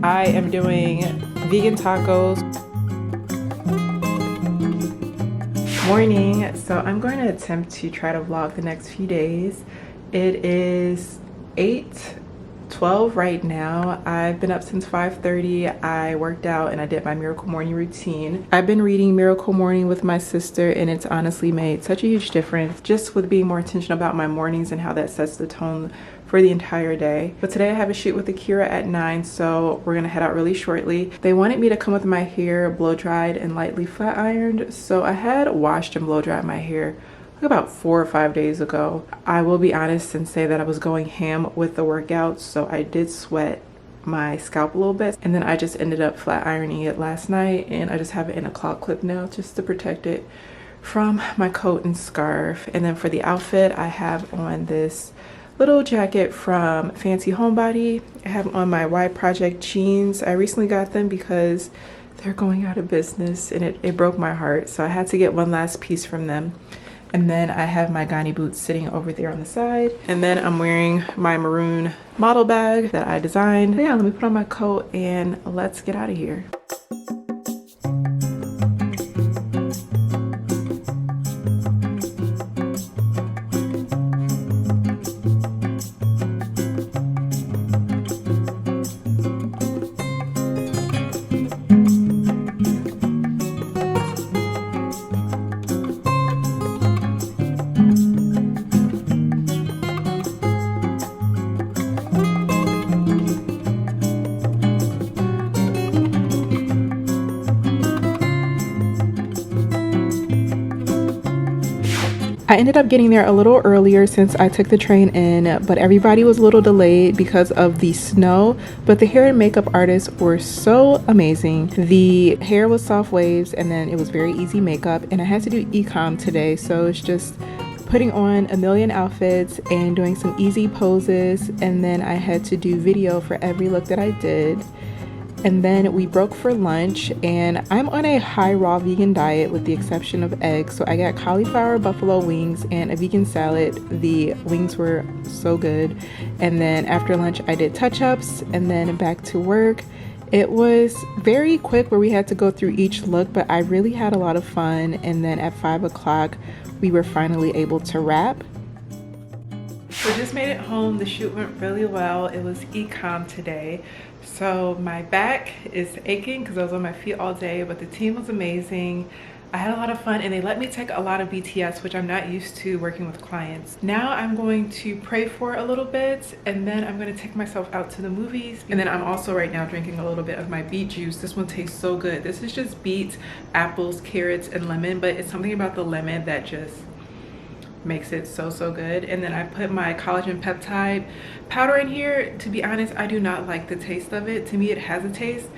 I am doing vegan tacos. Morning. So I'm going to attempt to try to vlog the next few days. It is 8:12 right now. I've been up since 5:30. I worked out and I did my miracle morning routine. I've been reading Miracle Morning with my sister, and it's honestly made such a huge difference just with being more intentional about my mornings and how that sets the tone for the entire day. But today I have a shoot with AKIRA at 9, so we're gonna head out really shortly. They wanted me to come with my hair blow dried and lightly flat ironed, so I had washed and blow dried my hair about 4 or 5 days ago. I will be honest and say that I was going ham with the workouts, so I did sweat my scalp a little bit, and then I just ended up flat ironing it last night, and I just have it in a claw clip now just to protect it from my coat and scarf. And then for the outfit, I have on this little jacket from Fancy Homebody. I have on my Y Project jeans. I recently got them because they're going out of business, and it broke my heart, so I had to get one last piece from them. And then I have my Ghani boots sitting over there on the side. And then I'm wearing my maroon model bag that I designed. Yeah, let me put on my coat and let's get out of here. I ended up getting there a little earlier since I took the train in, but everybody was a little delayed because of the snow. But the hair and makeup artists were so amazing. The hair was soft waves, and then it was very easy makeup, and I had to do e-com today, so it's just putting on a million outfits and doing some easy poses, and then I had to do video for every look that I did. And then we broke for lunch, and I'm on a high raw vegan diet with the exception of eggs. So I got cauliflower buffalo wings and a vegan salad. The wings were so good. And then after lunch I did touch-ups and then back to work. It was very quick where we had to go through each look, but I really had a lot of fun. And then at 5 o'clock we were finally able to wrap. So just made it home. The shoot went really well. It was e-com today. So my back is aching because I was on my feet all day, but the team was amazing. I had a lot of fun, and they let me take a lot of BTS, which I'm not used to working with clients. Now I'm going to pray for a little bit, and then I'm going to take myself out to the movies. And then I'm also right now drinking a little bit of my beet juice. This one tastes so good. This is just beets, apples, carrots, and lemon, but it's something about the lemon that just makes it so good. And then I put my collagen peptide powder in here. To be honest, I do not like the taste of it. To me it has a taste,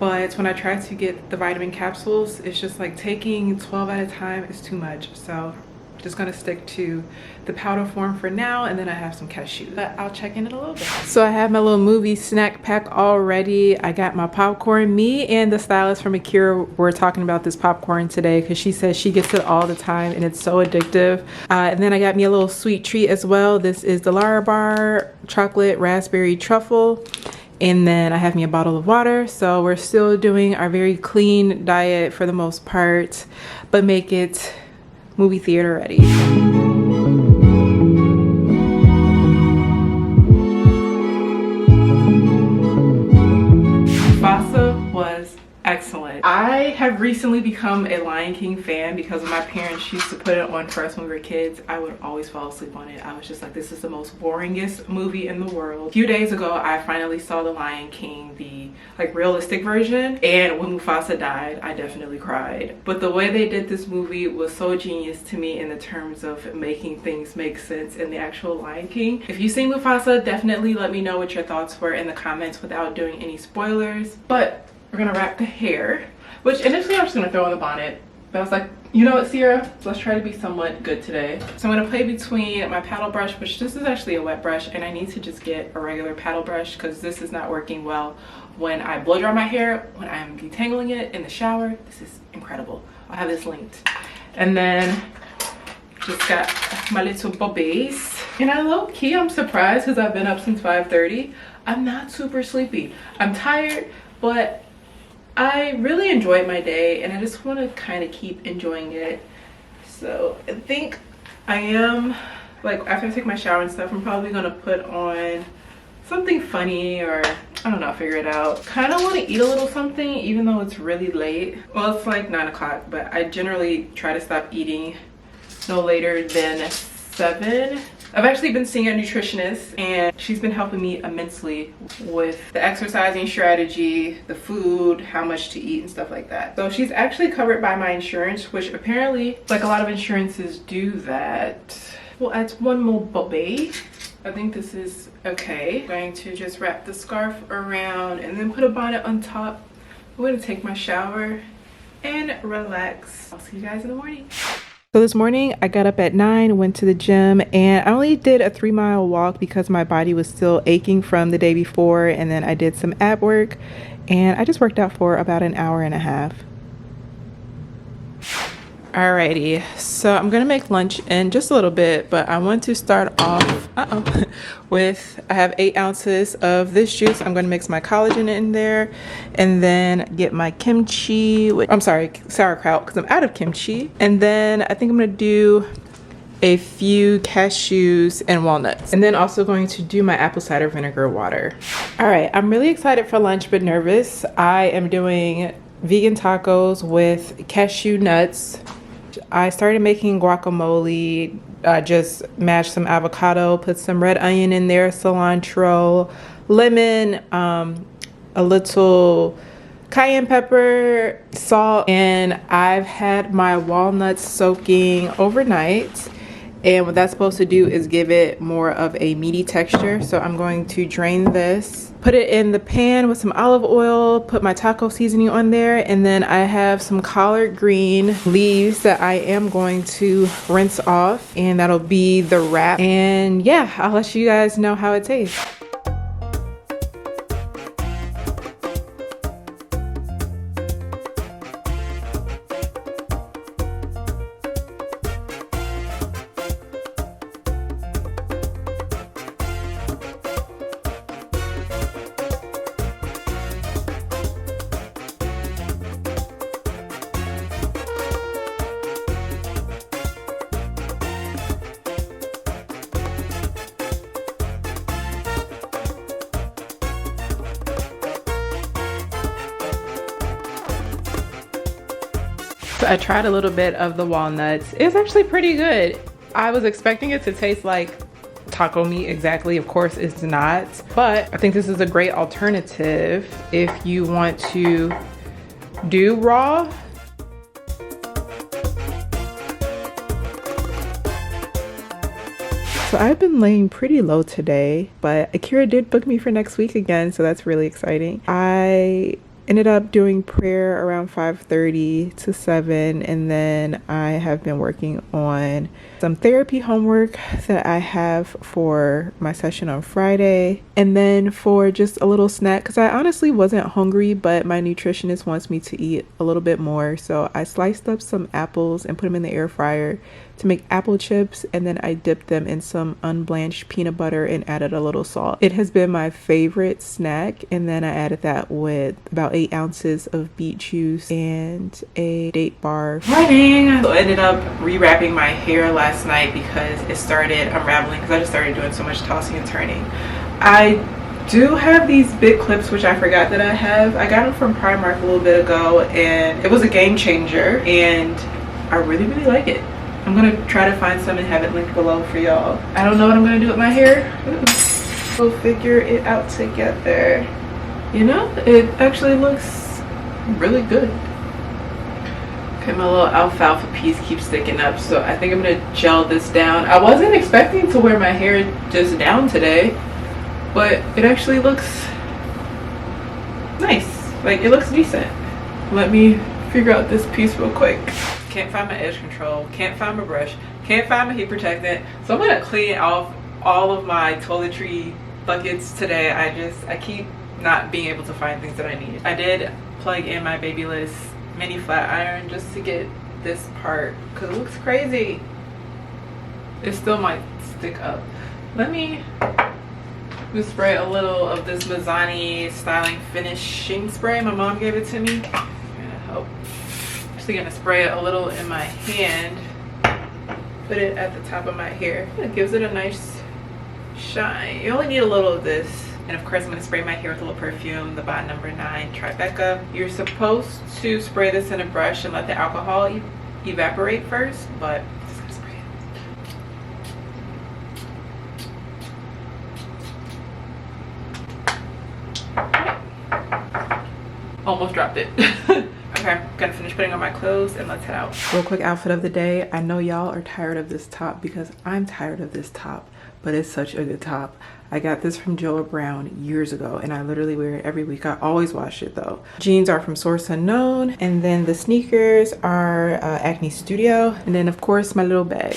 but when I try to get the vitamin capsules, it's just like taking 12 at a time is too much. So just gonna stick to the powder form for now, and then I have some cashews, but I'll check in a little bit. So I have my little movie snack pack already. I got my popcorn. Me and the stylist from AKIRA were talking about this popcorn today because she says she gets it all the time and it's so addictive. And then I got me a little sweet treat as well. This is the Lara Bar chocolate raspberry truffle. And then I have me a bottle of water. So we're still doing our very clean diet for the most part, but make it movie theater ready. Mufasa was excellent. I have recently become a Lion King fan because my parents used to put it on for us when we were kids. I would always fall asleep on it. I was just like, this is the most boringest movie in the world. A few days ago, I finally saw the Lion King, the like realistic version, and when Mufasa died, I definitely cried. But the way they did this movie was so genius to me in the terms of making things make sense in the actual Lion King. If you've seen Mufasa, definitely let me know what your thoughts were in the comments without doing any spoilers. But we're gonna wrap the hair, which initially I was just gonna throw in the bonnet, but I was like, you know what, Sierra, let's try to be somewhat good today. So I'm gonna play between my paddle brush, which this is actually a wet brush, and I need to just get a regular paddle brush because this is not working well when I blow dry my hair, when I'm detangling it in the shower. This is incredible. I'll have this linked. And then Just got my little bobbies. And low-key, I'm surprised because I've been up since 5:30. I'm not super sleepy. I'm tired, but I really enjoyed my day and I just want to kind of keep enjoying it. So I think I am, like, after I take my shower and stuff, I'm probably gonna put on something funny, or I don't know, figure it out. Kind of want to eat a little something even though it's really late. Well, it's like 9 o'clock, but I generally try to stop eating no later than 7. I've actually been seeing a nutritionist and she's been helping me immensely with the exercising strategy, the food, how much to eat and stuff like that. So she's actually covered by my insurance, which apparently, like, a lot of insurances do that. Well, that's one more bobby. I think this is okay. I'm going to just wrap the scarf around and then put a bonnet on top. I'm going to take my shower and relax. I'll see you guys in the morning. So this morning I got up at 9, went to the gym, and I only did a 3-mile walk because my body was still aching from the day before, and then I did some ab work and I just worked out for about an hour and a half. Alrighty, so I'm gonna make lunch in just a little bit, but I want to start off with, I have 8 ounces of this juice. I'm gonna mix my collagen in there and then get my kimchi, I'm sorry, sauerkraut, because I'm out of kimchi. And then I think I'm gonna do a few cashews and walnuts, and then also going to do my apple cider vinegar water. All right, I'm really excited for lunch but nervous. I am doing vegan tacos with cashew nuts. I started making guacamole. Just mashed some avocado, put some red onion in there, cilantro, lemon, a little cayenne pepper, salt, and I've had my walnuts soaking overnight. And what that's supposed to do is give it more of a meaty texture. So I'm going to drain this, put it in the pan with some olive oil, put my taco seasoning on there, and then I have some collard green leaves that I am going to rinse off, and that'll be the wrap. And yeah, I'll let you guys know how it tastes. So I tried a little bit of the walnuts. It's actually pretty good. I was expecting it to taste like taco meat exactly. Of course it's not, but I think this is a great alternative if you want to do raw. So I've been laying pretty low today, but AKIRA did book me for next week again, so that's really exciting. I ended up doing prayer around 5:30 to 7, and then I have been working on some therapy homework that I have for my session on Friday, and then for just a little snack because I honestly wasn't hungry, but my nutritionist wants me to eat a little bit more, so I sliced up some apples and put them in the air fryer to make apple chips, and then I dipped them in some unblanched peanut butter and added a little salt. It has been my favorite snack, and then I added that with about 8 ounces of beet juice and a date bar. Morning! So I ended up rewrapping my hair last night because it started unraveling because I just started doing so much tossing and turning. I do have these big clips, which I forgot that I have. I got them from Primark a little bit ago, and it was a game changer, and I really like it. I'm gonna try to find some and have it linked below for y'all. I don't know what I'm gonna do with my hair. We'll figure it out together. You know, it actually looks really good. Okay, my little alfalfa piece keeps sticking up, so I think I'm gonna gel this down. I wasn't expecting to wear my hair just down today, but it actually looks nice. Like, it looks decent. Let me figure out this piece real quick. Can't find my edge control, can't find my brush, can't find my heat protectant. So I'm gonna clean off all of my toiletry buckets today. I keep not being able to find things that I need. I did plug in my Babyliss mini flat iron just to get this part because it looks crazy. It still might stick up. Let me just spray a little of this Mizani styling finishing spray. My mom gave it to me. Gonna help. Just gonna spray it a little in my hand. Put it at the top of my hair. It gives it a nice shine. You only need a little of this. And of course I'm gonna spray my hair with a little perfume, the Bot number 9 Tribeca. You're supposed to spray this in a brush and let the alcohol evaporate first, but I'm just gonna spray it. Almost dropped it. Okay, I'm gonna finish putting on my clothes and let's head out. Real quick outfit of the day. I know y'all are tired of this top because I'm tired of this top, but it's such a good top. I got this from Joa Brown years ago and I literally wear it every week. I always wash it though. Jeans are from Source Unknown, and then the sneakers are Acne Studio, and then of course my little bag.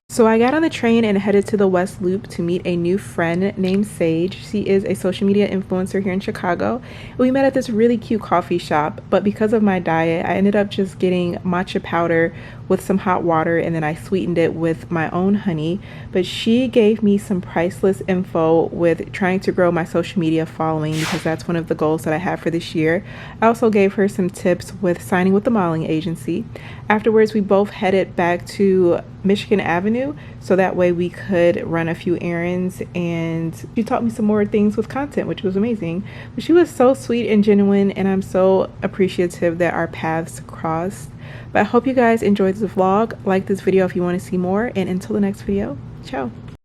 So I got on the train and headed to the West Loop to meet a new friend named Sage. She is a social media influencer here in Chicago. We met at this really cute coffee shop, but because of my diet, I ended up just getting matcha powder with some hot water, and then I sweetened it with my own honey. But she gave me some priceless info with trying to grow my social media following, because that's one of the goals that I have for this year. I also gave her some tips with signing with the modeling agency. Afterwards, we both headed back to Michigan Avenue so that way we could run a few errands, and she taught me some more things with content, which was amazing. But she was so sweet and genuine, and I'm so appreciative that our paths crossed. But I hope you guys enjoyed this vlog. Like this video if you want to see more, and until the next video, ciao.